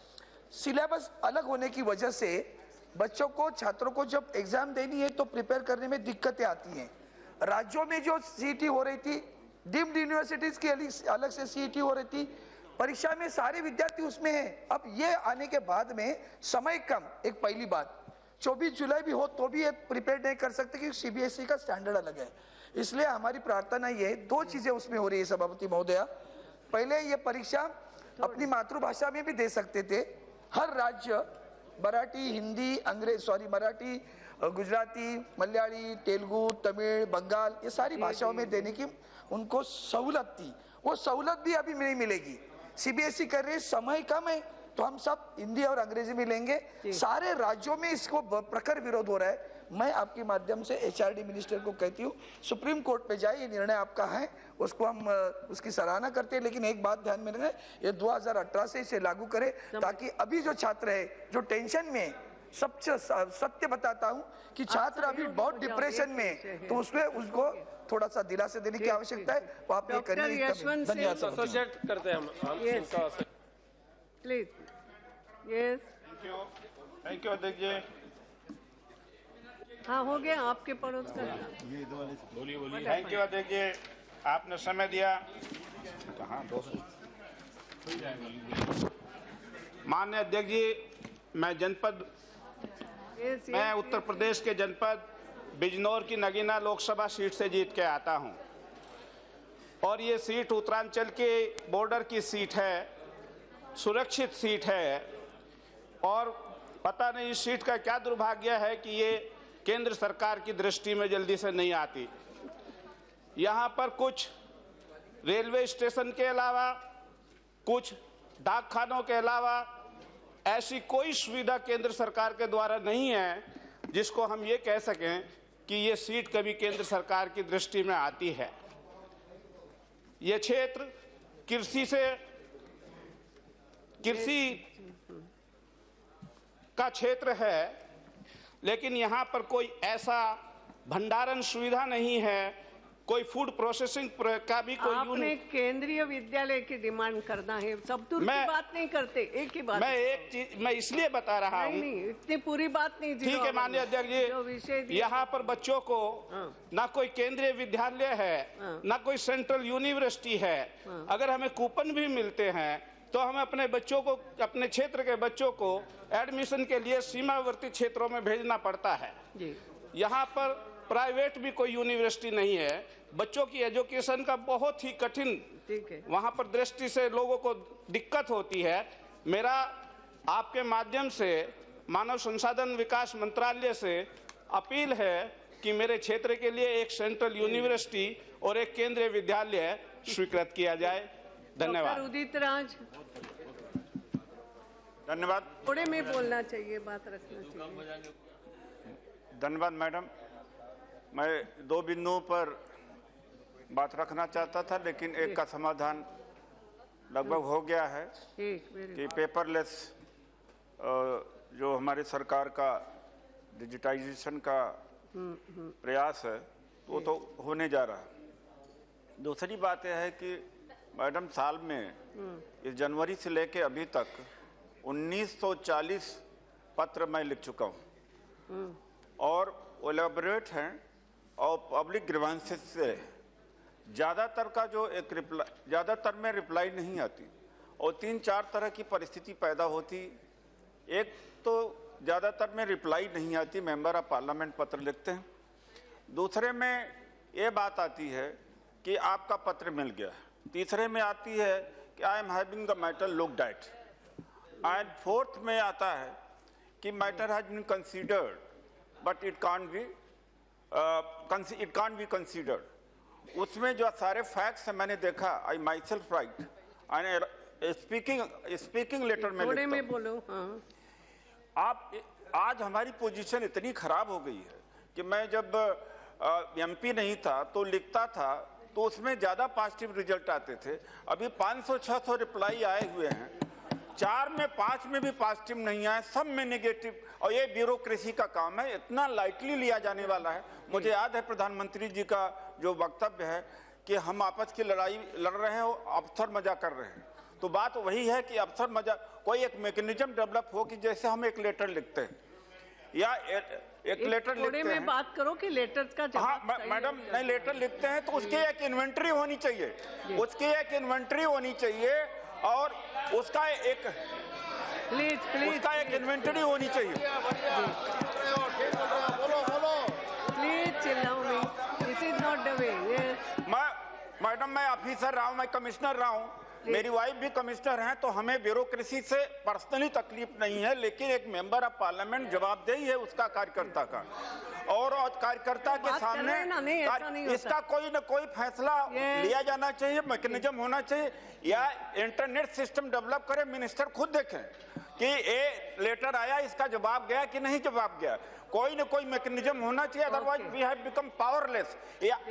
सिलेबस अलग होने की वजह से बच्चों को, छात्रों को जब एग्जाम देनी है तो प्रिपेयर करने में दिक्कतें आती हैं। राज्यों में जो सीईटी हो रही थी, डीम्ड यूनिवर्सिटीज की अलग से सीईटी हो रही थी, परीक्षा में सारे विद्यार्थी उसमें हैं। अब ये आने के बाद में समय कम, एक पहली बात, 24 जुलाई भी हो तो भी ये प्रिपेयर नहीं कर सकते क्योंकि सीबीएसई का स्टैंडर्ड अलग है। इसलिए हमारी प्रार्थना ये है, 2 चीजें उसमें हो रही है सभापति महोदया। पहले ये परीक्षा अपनी मातृभाषा में भी दे सकते थे। हर राज्य मराठी, हिंदी, मराठी, गुजराती, मलयाली, तेलुगु, तमिल, बंगाल, ये सारी भाषाओं में देने की उनको सहूलत थी। वो सहूलत भी अभी नहीं मिलेगी। सीबीएसई कर रहे, समय कम है तो हम सब हिंदी और अंग्रेजी में लेंगे। सारे राज्यों में इसको प्रखर विरोध हो रहा है। मैं आपके माध्यम से एचआरडी मिनिस्टर को कहती हूँ, सुप्रीम कोर्ट पे जाए, ये निर्णय आपका है, उसको हम उसकी सराहना करते हैं। लेकिन एक बात ध्यान में रखें, ये 2018 से इसे लागू करें ताकि अभी जो छात्र है जो टेंशन में, सबसे सत्य बताता हूँ कि छात्र अभी बहुत डिप्रेशन में है, तो उसमें उसको थोड़ा सा दिलासा देने की आवश्यकता है। वो आप ये करिए। धन्यवाद करते हैं हम। प्लीज। यस, थैंक यू अध्यक्ष जी। हाँ, हो गया आपके पड़ोस का। थैंक यू अध्यक्ष जी, आपने समय दिया। माननीय अध्यक्ष जी, मैं उत्तर प्रदेश के जनपद बिजनौर की नगीना लोकसभा सीट से जीत के आता हूं और ये सीट उत्तरांचल के बॉर्डर की सीट है, सुरक्षित सीट है और पता नहीं इस सीट का क्या दुर्भाग्य है कि ये केंद्र सरकार की दृष्टि में जल्दी से नहीं आती। यहाँ पर कुछ रेलवे स्टेशन के अलावा, कुछ डाकखानों के अलावा ऐसी कोई सुविधा केंद्र सरकार के द्वारा नहीं है जिसको हम ये कह सकें कि ये सीट कभी केंद्र सरकार की दृष्टि में आती है। ये क्षेत्र कृषि का क्षेत्र है, लेकिन यहाँ पर कोई ऐसा भंडारण सुविधा नहीं है कोई फूड प्रोसेसिंग का भी कोई आपने केंद्रीय विद्यालय की डिमांड करना है, सब दूर की बात नहीं करते, एक ही बात। मैं एक चीज मैं इसलिए बता रहा हूँ, नहीं इतनी पूरी बात नहीं। ठीक है माननीय अध्यक्ष जी, यहाँ पर बच्चों को ना कोई केंद्रीय विद्यालय है ना कोई सेंट्रल यूनिवर्सिटी है। अगर हमें कूपन भी मिलते हैं तो हमें अपने बच्चों को, अपने क्षेत्र के बच्चों को एडमिशन के लिए सीमावर्ती क्षेत्रों में भेजना पड़ता है। यहाँ पर प्राइवेट भी कोई यूनिवर्सिटी नहीं है। बच्चों की एजुकेशन का बहुत ही कठिन वहाँ पर दृष्टि से लोगों को दिक्कत होती है। मेरा आपके माध्यम से मानव संसाधन विकास मंत्रालय से अपील है कि मेरे क्षेत्र के लिए एक सेंट्रल यूनिवर्सिटी और एक केंद्रीय विद्यालय स्वीकृत किया जाए। धन्यवाद। उदित राज, धन्यवाद। थोड़े में बोलना चाहिए, बात रखना चाहिए। धन्यवाद मैडम। मैं दो बिंदुओं पर बात रखना चाहता था, लेकिन एक का समाधान लगभग हो गया है कि पेपरलेस जो हमारी सरकार का डिजिटाइजेशन का प्रयास है वो तो होने जा रहा है। दूसरी बात यह है कि मैडम साल में इस जनवरी से लेके अभी तक 1940 पत्र मैं लिख चुका हूँ और एलेबोरेट हैं और पब्लिक ग्रीवेंसेस से ज़्यादातर का जो एक रिप्लाई, ज़्यादातर में रिप्लाई नहीं आती और 3-4 तरह की परिस्थिति पैदा होती। एक तो ज़्यादातर में रिप्लाई नहीं आती, मेंबर ऑफ पार्लियामेंट पत्र लिखते हैं। दूसरे में ये बात आती है कि आपका पत्र मिल गया। तीसरे में आती है कि I am having the matter looked at. And fourth में आता है कि matter has been considered but it can't be considered. उसमें जो सारे फैक्ट्स मैंने देखा, I myself right and speaking letter में लिखता में बोलो। आप आज हमारी पोजीशन इतनी खराब हो गई है कि मैं जब एमपी नहीं था तो लिखता था तो उसमें ज़्यादा पॉजिटिव रिजल्ट आते थे। अभी 500-600 रिप्लाई आए हुए हैं, 4 में 5 में भी पॉजिटिव नहीं आए, सब में नेगेटिव। और ये ब्यूरोक्रेसी का काम है, इतना लाइटली लिया जाने वाला है। मुझे याद है प्रधानमंत्री जी का जो वक्तव्य है कि हम आपस की लड़ाई लड़ रहे हैं और अफसर मजा कर रहे हैं। तो बात वही है कि अफसर मजा, कोई एक मैकेनिज्म डेवलप हो कि जैसे हम एक लेटर लिखते हैं या एक लेटर लिखते हैं। में बात करो कि लेटर का जवाब। हाँ मैडम, नहीं लेटर लिखते हैं तो उसकी एक इन्वेंट्री होनी चाहिए, उसकी एक इन्वेंट्री होनी चाहिए और उसका एक उसका एक इन्वेंटरी होनी चाहिए। प्लीज चिल्लाओ नहीं, this is not the way. Madam मैं ऑफिसर रहा हूँ, मैं कमिश्नर रहा हूँ, मेरी वाइफ भी कमिश्नर हैं, तो हमें ब्यूरोक्रेसी से पर्सनली तकलीफ नहीं है, लेकिन एक मेंबर ऑफ पार्लियामेंट जवाबदेही है उसका कार्यकर्ता का और कार्यकर्ता के सामने इसका कोई न कोई फैसला लिया जाना चाहिए, मैकेनिज्म होना चाहिए या इंटरनेट सिस्टम डेवलप करे। मिनिस्टर खुद देखें कि ये लेटर आया, इसका जवाब गया कि नहीं जवाब गया, कोई न कोई मैकेनिज्म होना चाहिए, otherwise we have become powerless.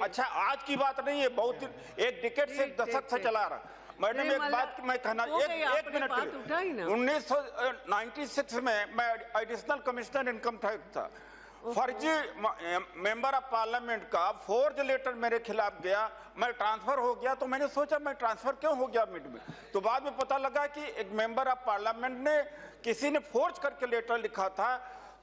अच्छा आज की बात नहीं है, बहुत एक डिकेड से दशक से चला रहा। मैडम एक बात मैं कहना, एक मिनट, 1996 में मैं एडिशनल कमिश्नर इनकम टैक्स था। फर्जी मेंबर ऑफ पार्लियामेंट का फोर्ज लेटर मेरे खिलाफ गया, मैं ट्रांसफर हो गया। तो मैंने सोचा मैं ट्रांसफर क्यों हो गया मिड में, तो बाद में पता लगा कि एक मेंबर ऑफ पार्लियामेंट ने किसी ने फोर्ज करके लेटर लिखा था,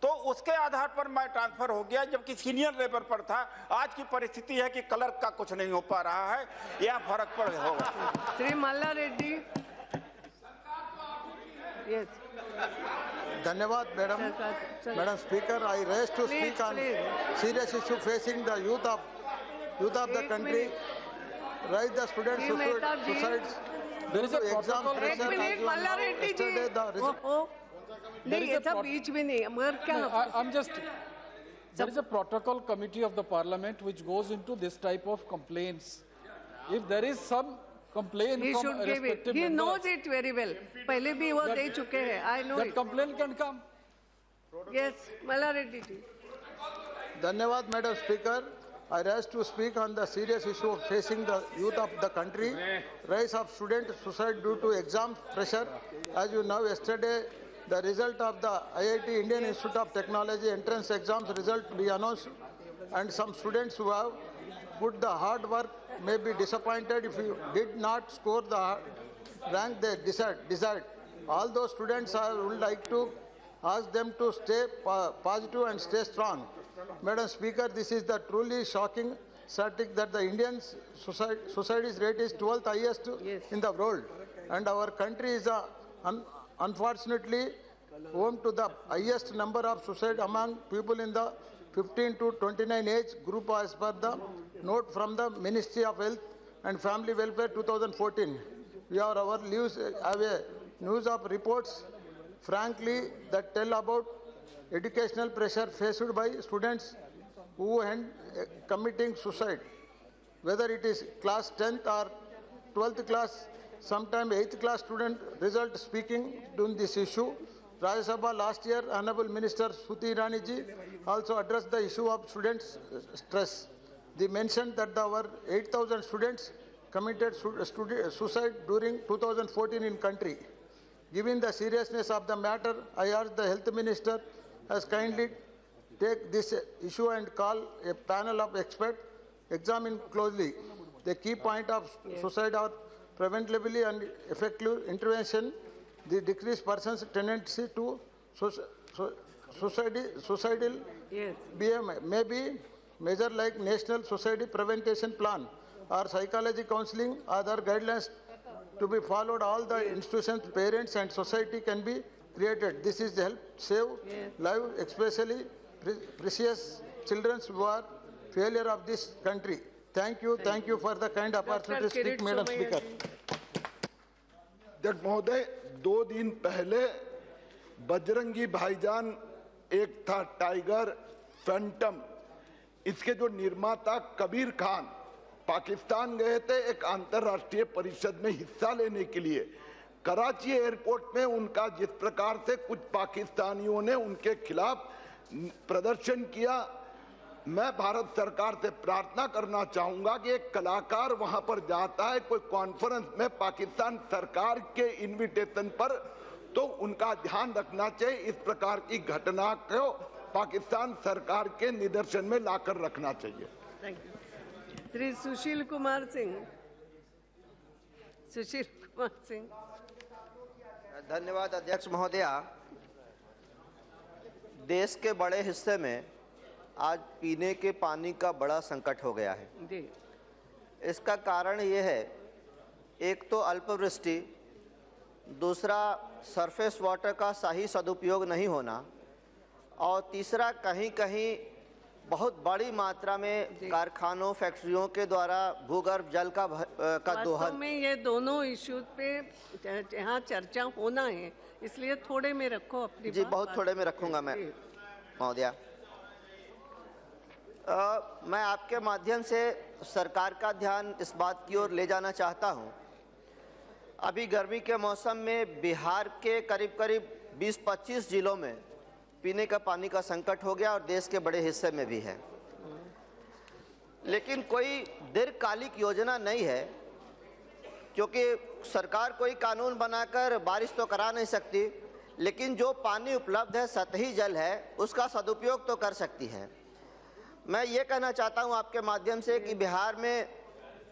तो उसके आधार पर मैं ट्रांसफर हो गया, जबकि सीनियर लेवल पर था। आज की परिस्थिति है कि क्लर्क का कुछ नहीं हो पा रहा है, यह फर्क पड़ होगा। श्री मल्ला रेड्डी। धन्यवाद madam. Madam speaker, I rest to speak on serious issue facing the youth of the country. Raise the student suicides. There is a exam pressure. नहीं ये सब बीच में नहीं, मगर क्या? I'm just. There is a protocol committee of the parliament which goes into this type of complaints. If there is some complaint he from should a give it. respective He member, knows it very well. पहले भी वो दे चुके हैं. I know that it. complaint can come. Yes, Malla Reddy ji. धन्यवाद madam speaker. I rise to speak on the serious issue facing the youth of the country, rise of student suicide due to exam pressure. As you know, yesterday the result of the IIT Indian Institute of Technology entrance exams result be announced, and some students who have put the hard work may be disappointed if you did not score the rank they desired. All those students I would like to ask them to stay positive and stay strong. Madam Speaker, this is the truly shocking statistic that the Indian suicide's rate is 12th highest in the world, and our country is unfortunately home to the highest number of suicide among people in the 15 to 29 age group as per the note from the Ministry of Health and Family Welfare 2014. We have our news of reports, frankly, that tell about educational pressure faced by students who end committing suicide, whether it is class 10th or 12th class, sometimes 8th class student result speaking on this issue. Rajya Sabha last year, Honorable Minister Smriti Irani ji also addressed the issue of students' stress. They mentioned that our 8,000 students committed suicide during 2014 in country. Given the seriousness of the matter, I urge the Health Minister has kindly take this issue and call a panel of experts, examine closely the key point of suicide or preventively and effective intervention, the decreased person's tendency to suicidal behavior may be measures like National Suicide Prevention Plan or psychology counseling, other guidelines to be followed. All the institutions, parents and society can be created. This is help save life, especially precious children who are failure of this country. Thank you for the kind opportunity to speak, Madam Speaker. अध्यक्ष महोदय, 2 दिन पहले बजरंगी भाईजान एक था tiger Phantom, इसके जो निर्माता कबीर खान पाकिस्तान गए थे एक अंतर्राष्ट्रीय परिषद में हिस्सा लेने के लिए। कराची एयरपोर्ट में उनका जिस प्रकार से कुछ पाकिस्तानियों ने उनके खिलाफ प्रदर्शन किया, मैं भारत सरकार से प्रार्थना करना चाहूंगा कि एक कलाकार वहां पर जाता है कोई कॉन्फ्रेंस में पाकिस्तान सरकार के इनविटेशन पर, तो उनका ध्यान रखना चाहिए। इस प्रकार की घटना को पाकिस्तान सरकार के निदर्शन में लाकर रखना चाहिए। श्री सुशील कुमार सिंह। धन्यवाद अध्यक्ष महोदया। देश के बड़े हिस्से में आज पीने के पानी का बड़ा संकट हो गया है। इसका कारण ये है, एक तो अल्पवृष्टि, दूसरा सरफेस वाटर का सही सदुपयोग नहीं होना, और तीसरा कहीं कहीं बहुत बड़ी मात्रा में कारखानों फैक्ट्रियों के द्वारा भूगर्भ जल का दोहन। वास्तव में ये दोनों इश्यूज पे यहाँ चर्चा होना है, इसलिए थोड़े में रखो अपनी जी, बहुत थोड़े में रखूंगा मैं महोदया। मैं आपके माध्यम से सरकार का ध्यान इस बात की ओर ले जाना चाहता हूं। अभी गर्मी के मौसम में बिहार के करीब 20-25 जिलों में पीने का पानी का संकट हो गया और देश के बड़े हिस्से में भी है, लेकिन कोई दीर्घकालिक योजना नहीं है, क्योंकि सरकार कोई कानून बनाकर बारिश तो करा नहीं सकती, लेकिन जो पानी उपलब्ध है, सतही जल है, उसका सदुपयोग तो कर सकती है। मैं ये कहना चाहता हूँ आपके माध्यम से कि बिहार में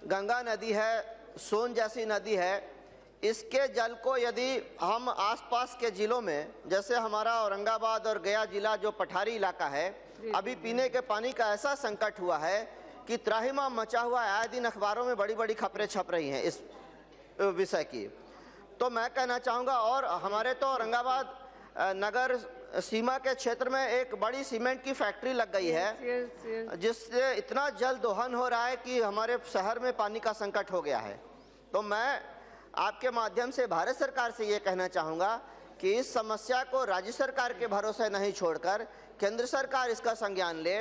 गंगा नदी है, सोन जैसी नदी है, इसके जल को यदि हम आसपास के जिलों में, जैसे हमारा औरंगाबाद और गया जिला जो पठारी इलाका है, अभी पीने के पानी का ऐसा संकट हुआ है कि त्राहिमाम मचा हुआ है। आए दिन अखबारों में बड़ी बड़ी खबरें छप रही हैं इस विषय की। तो मैं कहना चाहूँगा, और हमारे तो औरंगाबाद नगर सीमा के क्षेत्र में एक बड़ी सीमेंट की फैक्ट्री लग गई है, जिससे इतना जल दोहन हो रहा है कि हमारे शहर में पानी का संकट हो गया है। तो मैं आपके माध्यम से भारत सरकार से ये कहना चाहूँगा कि इस समस्या को राज्य सरकार के भरोसे नहीं छोड़कर केंद्र सरकार इसका संज्ञान ले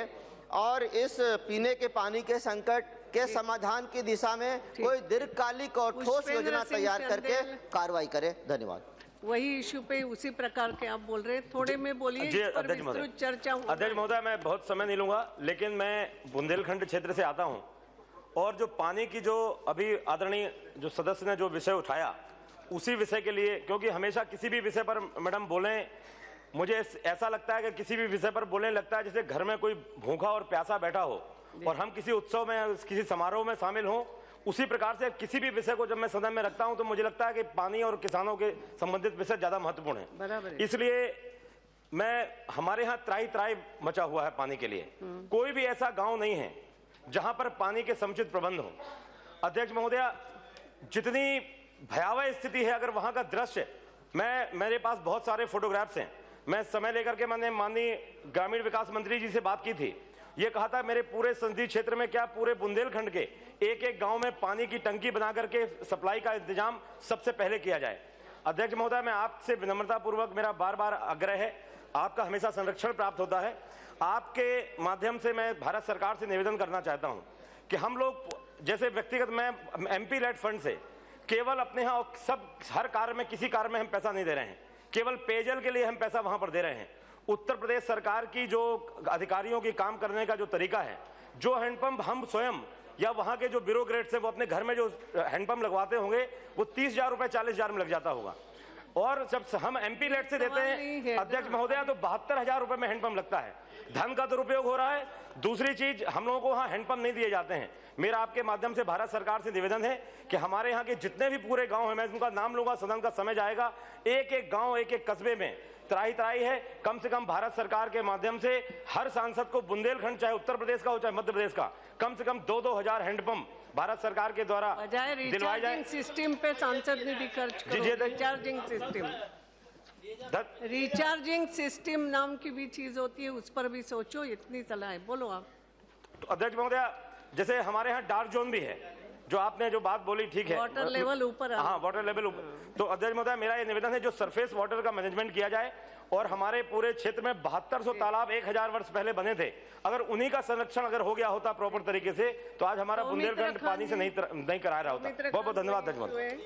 और इस पीने के पानी के संकट के समाधान की दिशा में कोई दीर्घकालिक और ठोस योजना तैयार करके कार्रवाई करे। धन्यवाद। वही इशू पे उसी प्रकार के आप बोल रहे हैं, थोड़े में बोलिए। जी अध्यक्ष महोदय, चर्चा अध्यक्ष महोदय, मैं बहुत समय नहीं लूंगा, लेकिन मैं बुंदेलखंड क्षेत्र से आता हूं, और जो पानी की जो अभी आदरणीय जो सदस्य ने जो विषय उठाया, उसी विषय के लिए, क्योंकि हमेशा किसी भी विषय पर मैडम बोलें, मुझे ऐसा लगता है कि किसी भी विषय पर बोलने लगता है जैसे घर में कोई भूखा और प्यासा बैठा हो और हम किसी उत्सव में, किसी समारोह में शामिल हों, उसी प्रकार से किसी भी विषय को जब मैं सदन में रखता हूं तो मुझे लगता है कि पानी और किसानों के संबंधित विषय ज्यादा महत्वपूर्ण है। बराबर है। इसलिए हमारे यहाँ त्राही त्राही मचा हुआ है पानी के लिए। कोई भी ऐसा गांव नहीं है जहां पर पानी के समुचित प्रबंध हो। अध्यक्ष महोदया, जितनी भयावह स्थिति है, अगर वहां का दृश्य, मेरे पास बहुत सारे फोटोग्राफ्स हैं। मैं समय लेकर के मैंने माननीय ग्रामीण विकास मंत्री जी से बात की थी। ये कहा था मेरे पूरे संसदीय क्षेत्र में, क्या पूरे बुंदेलखंड के एक एक गांव में पानी की टंकी बना करके सप्लाई का इंतजाम सबसे पहले किया जाए। अध्यक्ष महोदय, मैं आपसे विनम्रता पूर्वक, मेरा बार बार आग्रह है, आपका हमेशा संरक्षण प्राप्त होता है। आपके माध्यम से मैं भारत सरकार से निवेदन करना चाहता हूं कि हम लोग जैसे व्यक्तिगत, मैं एमपी लेड फंड से केवल अपने यहाँ सब हर कार्य में, किसी कार्य में हम पैसा नहीं दे रहे हैं, केवल पेयजल के लिए हम पैसा वहां पर दे रहे हैं। उत्तर प्रदेश सरकार की जो अधिकारियों की काम करने का जो तरीका है, जो हैंडपंप हम स्वयं या वहां के जो ब्यूरोक्रेट्स हैं वो अपने घर में जो हैंडपंप लगवाते होंगे वो 30,000 रुपए 40,000 में लग जाता होगा, और जब हम एमपी लेट से देते हैं अध्यक्ष महोदया तो 72,000 रुपए में हैंडपंप लगता है। धन का दुरुपयोग हो रहा है। दूसरी चीज, हम लोगों को वहां हैंडपंप नहीं दिए जाते हैं। मेरा आपके माध्यम से भारत सरकार से निवेदन है कि हमारे यहाँ के जितने भी पूरे गांव हैं, मैं उनका नाम लूंगा, सदन का समय जाएगा, एक एक गांव, एक एक कस्बे में त्राही त्राही है। कम से कम भारत सरकार के माध्यम से हर सांसद को बुंदेलखंड, चाहे उत्तर प्रदेश का हो चाहे मध्य प्रदेश का, कम से कम 2-2 हजार हैंडपंप भारत सरकार के द्वारा दिलवाए जाए। सिस्टम पे सांसद निधि खर्च करो। रिचार्जिंग सिस्टम, रिचार्जिंग सिस्टम नाम की भी चीज होती है, उस पर भी सोचो। इतनी सलाह है, बोलो आप। तो अध्यक्ष महोदया, जैसे हमारे यहाँ डार्क जोन भी है, जो आपने जो बात बोली ठीक है, वाटर लेवल ऊपर, हाँ वाटर लेवल ऊपर। तो अध्यक्ष महोदय, मेरा ये निवेदन है जो सरफेस वाटर का मैनेजमेंट किया जाए, और हमारे पूरे क्षेत्र में 7200 तालाब 1000 वर्ष पहले बने थे, अगर उन्हीं का संरक्षण अगर हो गया होता प्रॉपर तरीके से, तो आज हमारा बुंदेलखंड पानी से नहीं करा रहा होता। बहुत बहुत धन्यवाद अध्यक्ष महोदय।